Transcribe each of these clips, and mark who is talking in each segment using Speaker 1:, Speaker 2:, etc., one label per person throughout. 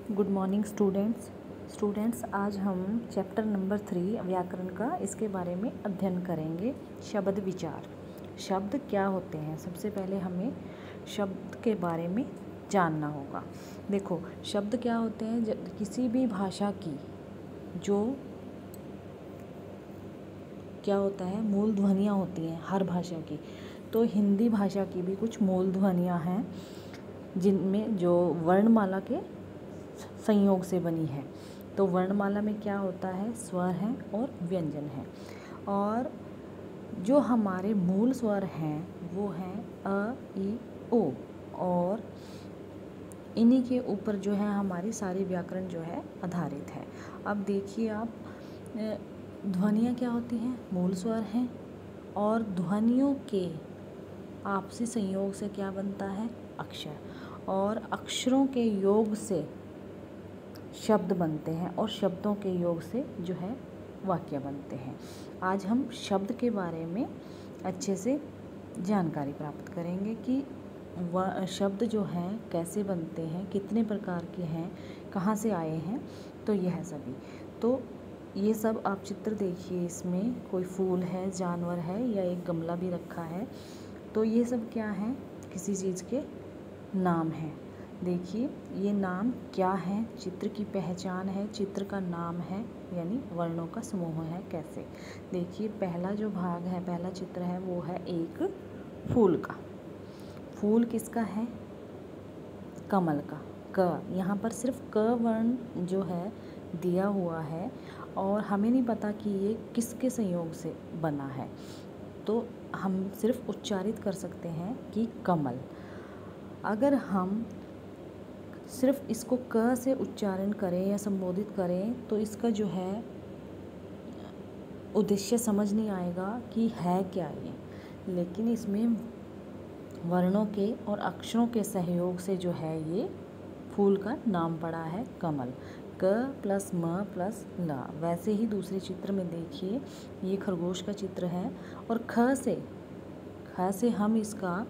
Speaker 1: Good morning students आज हम chapter number 3 व्याकरण का इसके बारे में अध्ययन करेंगे। शब्द विचार। शब्द क्या होते हैं, सबसे पहले हमें शब्द के बारे में जानना होगा। देखो, शब्द क्या होते हैं, किसी भी भाषा की जो क्या होता है, मूल ध्वनियाँ होती हैं हर भाषा की। तो हिंदी भाषा की भी कुछ मूल ध्वनियाँ हैं जिनमें जो वर्णमाला के संयोग से बनी है। तो वर्णमाला में क्या होता है, स्वर हैं और व्यंजन हैं। और जो हमारे मूल स्वर हैं वो हैं अ, ई, ओ, और इन्हीं के ऊपर जो है हमारी सारी व्याकरण जो है आधारित है। अब देखिए आप, ध्वनियाँ क्या होती हैं, मूल स्वर हैं, और ध्वनियों के आपसी संयोग से क्या बनता है, अक्षर, और अक्षरों के योग से शब्द बनते हैं, और शब्दों के योग से जो है वाक्य बनते हैं। आज हम शब्द के बारे में अच्छे से जानकारी प्राप्त करेंगे कि शब्द जो हैं कैसे बनते हैं, कितने प्रकार के हैं, कहाँ से आए हैं। तो यह सभी, तो ये सब आप चित्र देखिए, इसमें कोई फूल है, जानवर है, या एक गमला भी रखा है। तो ये सब क्या है, किसी चीज़ के नाम हैं। देखिए ये नाम क्या है, चित्र की पहचान है, चित्र का नाम है, यानी वर्णों का समूह है। कैसे, देखिए पहला जो भाग है, पहला चित्र है वो है एक फूल का। फूल किसका है, कमल का। क, यहाँ पर सिर्फ क वर्ण जो है दिया हुआ है, और हमें नहीं पता कि ये किसके संयोग से बना है। तो हम सिर्फ उच्चारित कर सकते हैं कि कमल। अगर हम सिर्फ इसको क से उच्चारण करें या संबोधित करें तो इसका जो है उद्देश्य समझ नहीं आएगा कि है क्या ये। लेकिन इसमें वर्णों के और अक्षरों के सहयोग से जो है ये फूल का नाम पड़ा है कमल। क प्लस म प्लस ला। वैसे ही दूसरे चित्र में देखिए, ये खरगोश का चित्र है, और ख से हम इसका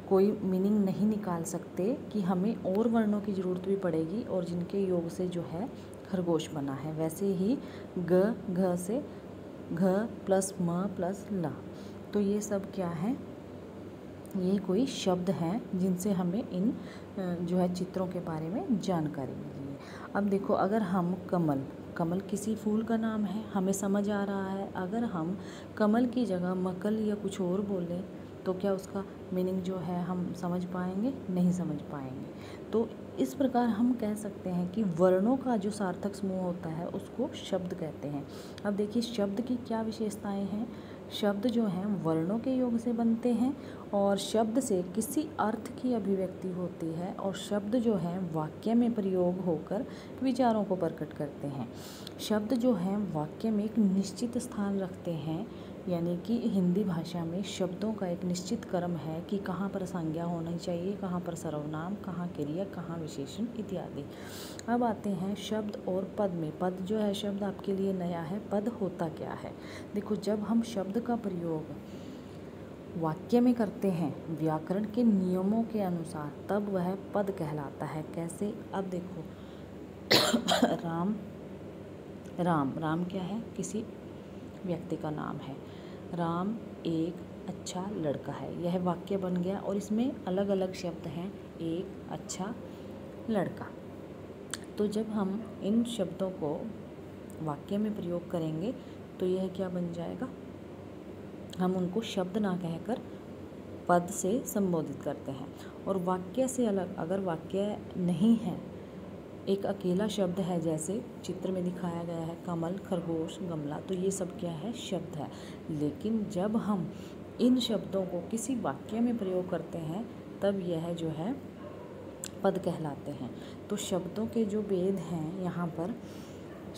Speaker 1: कोई मीनिंग नहीं निकाल सकते कि हमें और वर्णों की ज़रूरत भी पड़ेगी, और जिनके योग से जो है खरगोश बना है। वैसे ही घ से घ प्लस म प्लस ला। तो ये सब क्या है, ये कोई शब्द हैं जिनसे हमें इन जो है चित्रों के बारे में जानकारी मिली है। अब देखो, अगर हम कमल किसी फूल का नाम है, हमें समझ आ रहा है। अगर हम कमल की जगह मकल या कुछ और बोलें तो क्या उसका मीनिंग जो है हम समझ पाएंगे, नहीं समझ पाएंगे। तो इस प्रकार हम कह सकते हैं कि वर्णों का जो सार्थक समूह होता है उसको शब्द कहते हैं। अब देखिए शब्द की क्या विशेषताएं हैं। शब्द जो हैं वर्णों के योग से बनते हैं, और शब्द से किसी अर्थ की अभिव्यक्ति होती है, और शब्द जो हैं वाक्य में प्रयोग होकर विचारों को प्रकट करते हैं। शब्द जो हैं वाक्य में एक निश्चित स्थान रखते हैं, यानी कि हिंदी भाषा में शब्दों का एक निश्चित क्रम है कि कहाँ पर संज्ञा होनी चाहिए, कहाँ पर सर्वनाम, कहाँ क्रिया, कहाँ विशेषण इत्यादि। अब आते हैं शब्द और पद में। पद जो है शब्द आपके लिए नया है। पद होता क्या है, देखो जब हम शब्द का प्रयोग वाक्य में करते हैं व्याकरण के नियमों के अनुसार, तब वह पद कहलाता है। कैसे, अब देखो राम क्या है, किसी व्यक्ति का नाम है। राम एक अच्छा लड़का है, यह वाक्य बन गया, और इसमें अलग अलग शब्द हैं, एक अच्छा लड़का। तो जब हम इन शब्दों को वाक्य में प्रयोग करेंगे तो यह क्या बन जाएगा, हम उनको शब्द ना कहकर पद से संबोधित करते हैं। और वाक्य से अलग अगर वाक्य नहीं है, एक अकेला शब्द है, जैसे चित्र में दिखाया गया है कमल, खरगोश, गमला, तो ये सब क्या है, शब्द है। लेकिन जब हम इन शब्दों को किसी वाक्य में प्रयोग करते हैं तब यह जो है पद कहलाते हैं। तो शब्दों के जो भेद हैं, यहाँ पर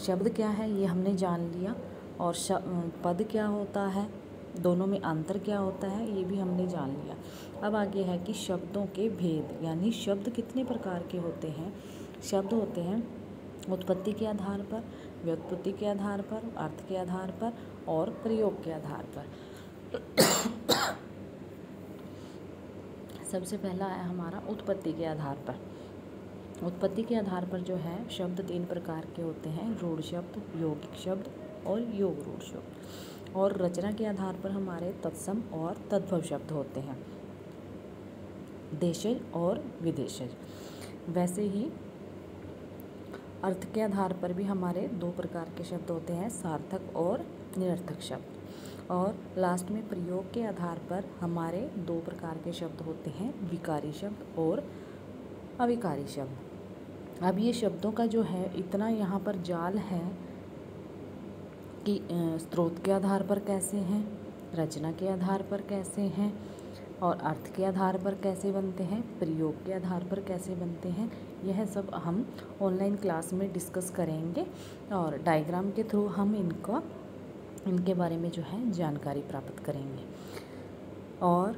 Speaker 1: शब्द क्या है ये हमने जान लिया, और पद क्या होता है, दोनों में अंतर क्या होता है ये भी हमने जान लिया। अब आगे है कि शब्दों के भेद, यानी शब्द कितने प्रकार के होते हैं। शब्द होते हैं उत्पत्ति के आधार पर, व्युत्पत्ति के आधार पर, अर्थ के आधार पर, और प्रयोग के आधार पर। सबसे पहला है हमारा उत्पत्ति के आधार पर। उत्पत्ति के आधार पर जो है शब्द 3 प्रकार के होते हैं, रूढ़ शब्द, यौगिक शब्द और योग रूढ़ शब्द। और रचना के आधार पर हमारे तत्सम और तद्भव शब्द होते हैं, देशज और विदेशज। वैसे ही अर्थ के आधार पर भी हमारे 2 प्रकार के शब्द होते हैं, सार्थक और निरर्थक शब्द। और लास्ट में प्रयोग के आधार पर हमारे 2 प्रकार के शब्द होते हैं, विकारी शब्द और अविकारी शब्द। अब ये शब्दों का जो है इतना यहाँ पर जाल है कि स्रोत के आधार पर कैसे हैं, रचना के आधार पर कैसे हैं, और अर्थ के आधार पर कैसे बनते हैं, प्रयोग के आधार पर कैसे बनते हैं, यह सब हम ऑनलाइन क्लास में डिस्कस करेंगे। और डायग्राम के थ्रू हम इनके बारे में जो है जानकारी प्राप्त करेंगे। और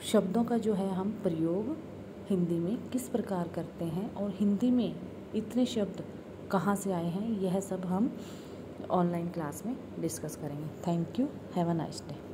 Speaker 1: शब्दों का जो है हम प्रयोग हिंदी में किस प्रकार करते हैं और हिंदी में इतने शब्द कहाँ से आए हैं, यह सब हम ऑनलाइन क्लास में डिस्कस करेंगे। Thank you, have a nice day.